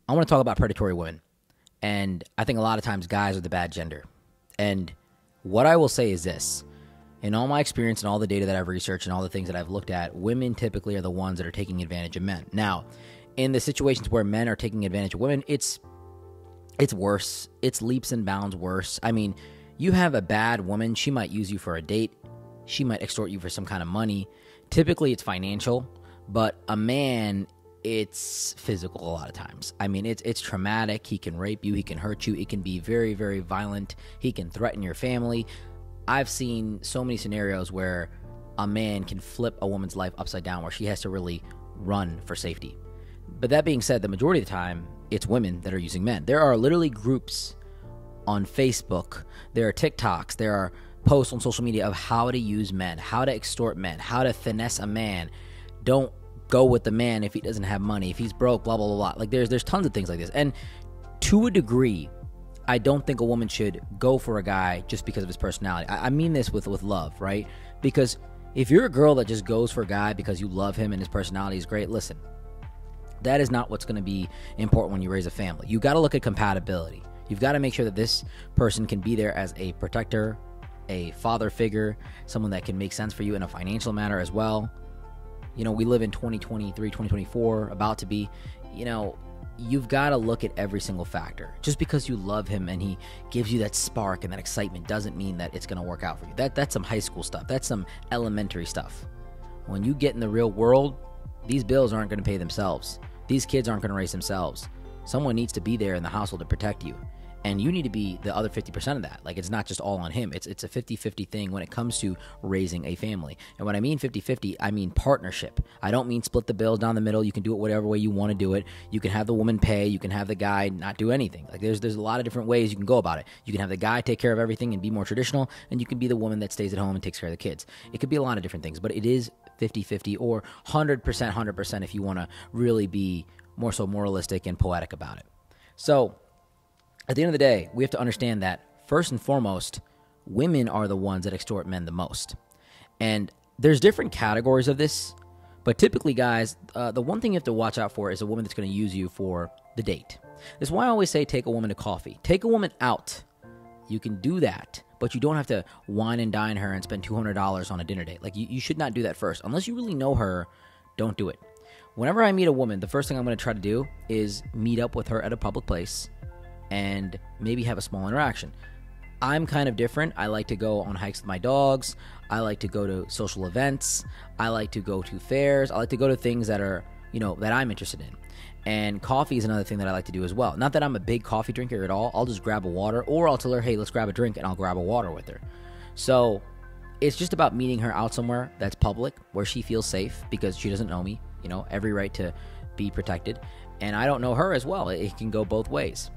I want to talk about predatory women. And I think a lot of times guys are the bad gender. And what I will say is this. In all my experience and all the data that I've researched and all the things that I've looked at, women typically are the ones that are taking advantage of men. Now, in the situations where men are taking advantage of women, it's worse. It's leaps and bounds worse. I mean, you have a bad woman. She might use you for a date. She might extort you for some kind of money. Typically, it's financial. But a man, it's physical a lot of times. I mean, it's traumatic. He can rape you. He can hurt you. It can be very, very violent. He can threaten your family. I've seen so many scenarios where a man can flip a woman's life upside down where she has to really run for safety. But that being said, the majority of the time, it's women that are using men. There are literally groups on Facebook. There are TikToks. There are posts on social media of how to use men, how to extort men, how to finesse a man. Don't go with the man if he doesn't have money, if he's broke, blah, blah, blah, blah. Like there's tons of things like this. And to a degree, I don't think a woman should go for a guy just because of his personality. I mean this with love, right? Because if you're a girl that just goes for a guy because you love him and his personality is great, listen, that is not what's going to be important when you raise a family. You got to look at compatibility. You've got to make sure that this person can be there as a protector, a father figure, someone that can make sense for you in a financial matter as well. You know, we live in 2023, 2024, about to be, you know, you've got to look at every single factor. Just because you love him and he gives you that spark and that excitement doesn't mean that it's going to work out for you. That's some high school stuff. That's some elementary stuff. When you get in the real world, these bills aren't going to pay themselves. These kids aren't going to raise themselves. Someone needs to be there in the household to protect you. And you need to be the other 50% of that. Like, it's not just all on him. It's a 50-50 thing when it comes to raising a family. And when I mean 50-50, I mean partnership. I don't mean split the bills down the middle. You can do it whatever way you want to do it. You can have the woman pay. You can have the guy not do anything. Like, there's a lot of different ways you can go about it. You can have the guy take care of everything and be more traditional, and you can be the woman that stays at home and takes care of the kids. It could be a lot of different things, but it is 50-50 or 100% if you want to really be more so moralistic and poetic about it. So at the end of the day, we have to understand that, first and foremost, women are the ones that extort men the most. And there's different categories of this, but typically, guys, the one thing you have to watch out for is a woman that's going to use you for the date. That's why I always say take a woman to coffee. Take a woman out. You can do that, but you don't have to wine and dine her and spend $200 on a dinner date. Like, you should not do that first. Unless you really know her, don't do it. Whenever I meet a woman, the first thing I'm going to try to do is meet up with her at a public place and maybe have a small interaction. I'm kind of different. I like to go on hikes with my dogs. I like to go to social events. I like to go to fairs. I like to go to things that are, you know, that I'm interested in. And coffee is another thing that I like to do as well. Not that I'm a big coffee drinker at all. I'll just grab a water, or I'll tell her, hey, let's grab a drink, and I'll grab a water with her. So it's just about meeting her out somewhere that's public, where she feels safe because she doesn't know me. You know, every right to be protected. And I don't know her as well. It can go both ways.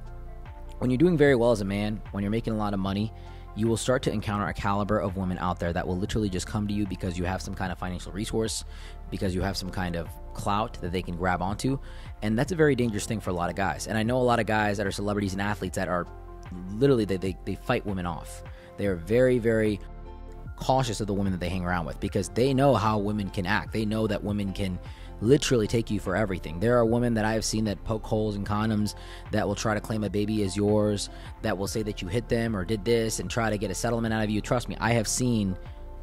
When you're doing very well as a man, when you're making a lot of money, you will start to encounter a caliber of women out there that will literally just come to you because you have some kind of financial resource, because you have some kind of clout that they can grab onto. And that's a very dangerous thing for a lot of guys. And I know a lot of guys that are celebrities and athletes that are literally, they fight women off. They are very, very cautious of the women that they hang around with because they know how women can act. They know that women can literally take you for everything. There are women that I have seen that poke holes in condoms, that will try to claim a baby as yours, that will say that you hit them or did this and try to get a settlement out of you. Trust me, I have seen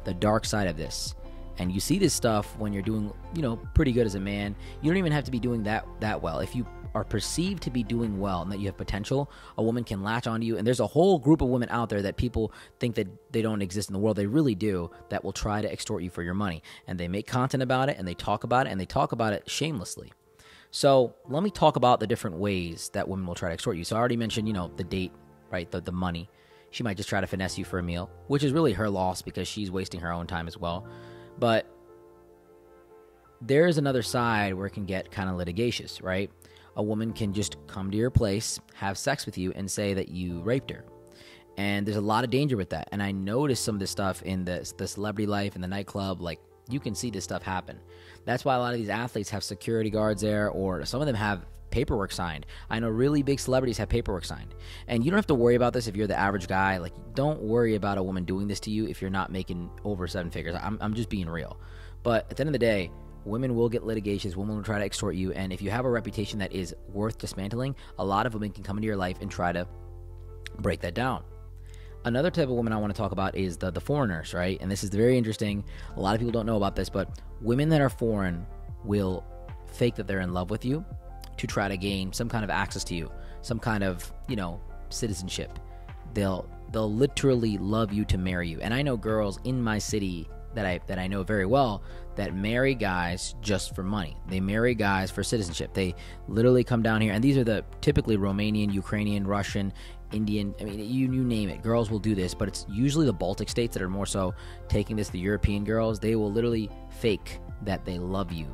the dark side of this. And you see this stuff when you're doing, you know, pretty good as a man. You don't even have to be doing that well. If you are perceived to be doing well and that you have potential, a woman can latch onto you. And there's a whole group of women out there that people think that they don't exist in the world. They really do, that will try to extort you for your money. And they make content about it, and they talk about it, and they talk about it shamelessly. So let me talk about the different ways that women will try to extort you. So I already mentioned, you know, the date, right? The money. She might just try to finesse you for a meal, which is really her loss because she's wasting her own time as well. But there's another side where it can get kind of litigious, right? A woman can just come to your place, have sex with you, and say that you raped her. And there's a lot of danger with that. And I noticed some of this stuff in the celebrity life, in the nightclub. Like, you can see this stuff happen. That's why a lot of these athletes have security guards there, or some of them have paperwork signed. I know really big celebrities have paperwork signed. And you don't have to worry about this if you're the average guy. Like, don't worry about a woman doing this to you if you're not making over 7 figures. I'm just being real. But at the end of the day, Women will get litigations. Women will try to extort you. And if you have a reputation that is worth dismantling, a lot of women can come into your life and try to break that down. Another type of woman I want to talk about is the foreigners, right? And this is very interesting. A lot of people don't know about this, but women that are foreign will fake that they're in love with you to try to gain some kind of access to you, some kind of, citizenship. They'll literally love you to marry you. And I know girls in my city that I know very well that marry guys just for money. They marry guys for citizenship. They literally come down here, and these are the typically Romanian, Ukrainian, Russian, Indian, you name it. Girls will do this, but it's usually the Baltic states that are more so taking this. The European girls, they will literally fake that they love you.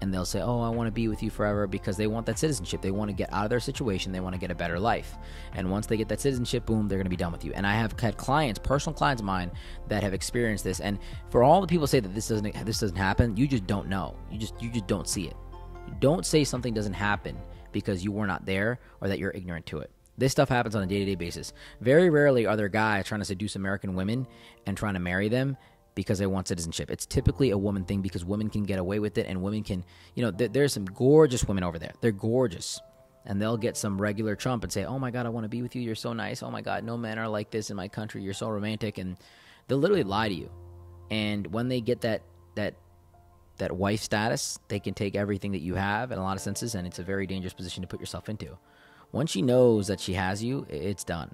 And they'll say, oh, I want to be with you forever, because they want that citizenship. They want to get out of their situation. They want to get a better life. And once they get that citizenship, boom, they're going to be done with you. And I have had clients, personal clients of mine, that have experienced this. And for all the people say that this doesn't happen, you just don't know. You just don't see it. Don't say something doesn't happen because you were not there or that you're ignorant to it. This stuff happens on a day-to-day basis. Very rarely are there guys trying to seduce American women and trying to marry them because they want citizenship. It's typically a woman thing, because women can get away with it, and women can, there's some gorgeous women over there. They're gorgeous. And they'll get some regular chump and say, oh my God, I want to be with you. You're so nice. Oh my God, no men are like this in my country. You're so romantic. And they'll literally lie to you. And when they get that wife status, they can take everything that you have in a lot of senses, and it's a very dangerous position to put yourself into. Once she knows that she has you, it's done.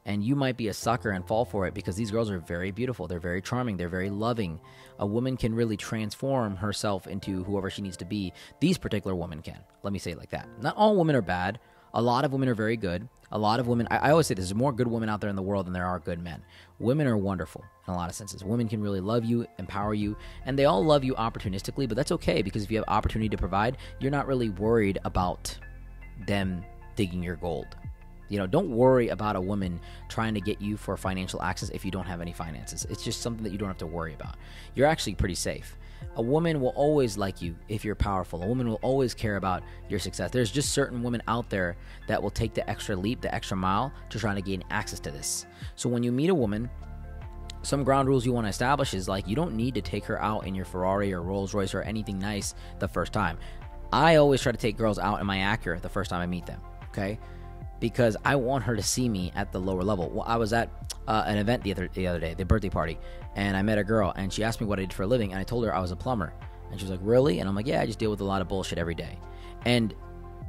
And you might be a sucker and fall for it, because these girls are very beautiful. They're very charming. They're very loving. A woman can really transform herself into whoever she needs to be. These particular women can. Let me say it like that. Not all women are bad. A lot of women are very good. A lot of women, I always say there's more good women out there in the world than there are good men. Women are wonderful in a lot of senses. Women can really love you, empower you, and they all love you opportunistically, but that's okay, because if you have opportunity to provide, you're not really worried about them digging your gold. Don't worry about a woman trying to get you for financial access if you don't have any finances. It's just something that you don't have to worry about. You're actually pretty safe. A woman will always like you if you're powerful. A woman will always care about your success. There's just certain women out there that will take the extra leap, the extra mile to try to gain access to this. So when you meet a woman, some ground rules you want to establish is you don't need to take her out in your Ferrari or Rolls Royce or anything nice the first time. I always try to take girls out in my Acura the first time I meet them, okay? Because I want her to see me at the lower level. Well, I was at an event the other day, the birthday party, and I met a girl, and she asked me what I did for a living, and I told her I was a plumber. And she was like, really? And I'm like, yeah, I just deal with a lot of bullshit every day. And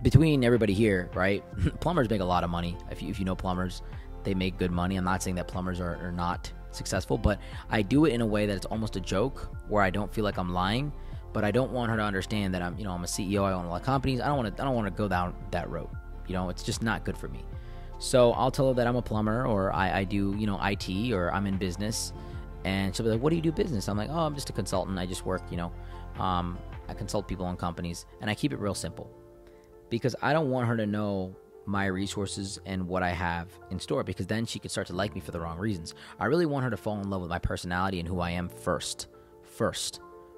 between everybody here, right, plumbers make a lot of money. If you know plumbers, they make good money. I'm not saying that plumbers are not successful, but I do it in a way that it's almost a joke, where I don't feel like I'm lying, but I don't want her to understand that I'm a CEO, I own a lot of companies. I don't want to go down that road. It's just not good for me. So I'll tell her that I'm a plumber, or I do, IT, or I'm in business. And she'll be like, what do you do business? I'm like, oh, I'm just a consultant. I just work, I consult people on companies, and I keep it real simple, because I don't want her to know my resources and what I have in store, because then she could start to like me for the wrong reasons. I really want her to fall in love with my personality and who I am first,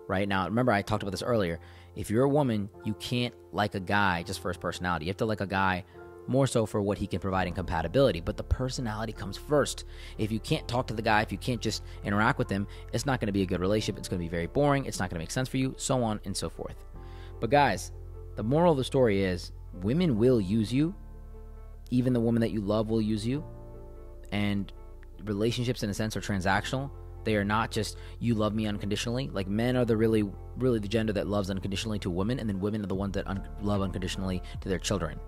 right? Now, remember, I talked about this earlier. If you're a woman, you can't like a guy just for his personality. You have to like a guy more so for what he can provide in compatibility, but the personality comes first. If you can't talk to the guy, if you can't just interact with him, it's not going to be a good relationship. It's going to be very boring. It's not going to make sense for you, so on and so forth. But guys, the moral of the story is women will use you. Even the woman that you love will use you. And relationships, in a sense, are transactional. They are not just, you love me unconditionally. Like, men are the really the gender that loves unconditionally to women, and then women are the ones that love unconditionally to their children.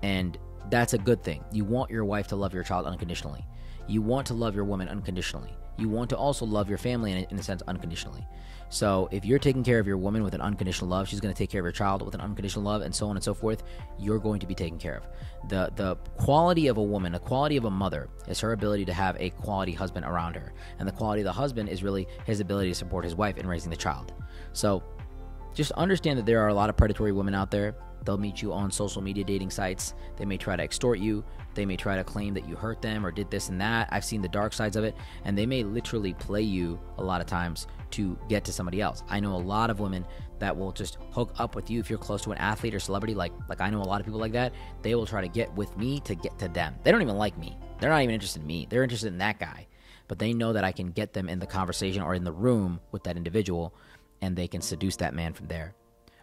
And that's a good thing. You want your wife to love your child unconditionally. You want to love your woman unconditionally. You want to also love your family, in a sense, unconditionally. So if you're taking care of your woman with an unconditional love, she's going to take care of your child with an unconditional love, and so on and so forth. You're going to be taken care of. The quality of a woman, the quality of a mother, is her ability to have a quality husband around her. And the quality of the husband is really his ability to support his wife in raising the child. So just understand that there are a lot of predatory women out there. They'll meet you on social media dating sites. They may try to extort you. They may try to claim that you hurt them or did this and that. I've seen the dark sides of it. And they may literally play you a lot of times to get to somebody else. I know a lot of women that will just hook up with you if you're close to an athlete or celebrity. Like I know a lot of people like that. They will try to get with me to get to them. They don't even like me. They're not even interested in me. They're interested in that guy. But they know that I can get them in the conversation or in the room with that individual. and they can seduce that man from there.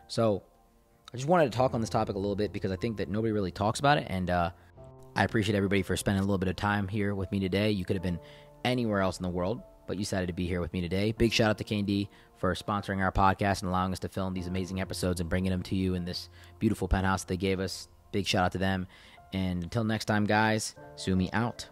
So I just wanted to talk on this topic a little bit because I think that nobody really talks about it, and I appreciate everybody for spending a little bit of time here with me today. You could have been anywhere else in the world, but you decided to be here with me today. Big shout out to K&D for sponsoring our podcast and allowing us to film these amazing episodes and bringing them to you in this beautiful penthouse that they gave us. Big shout out to them. And until next time, guys, sue me out.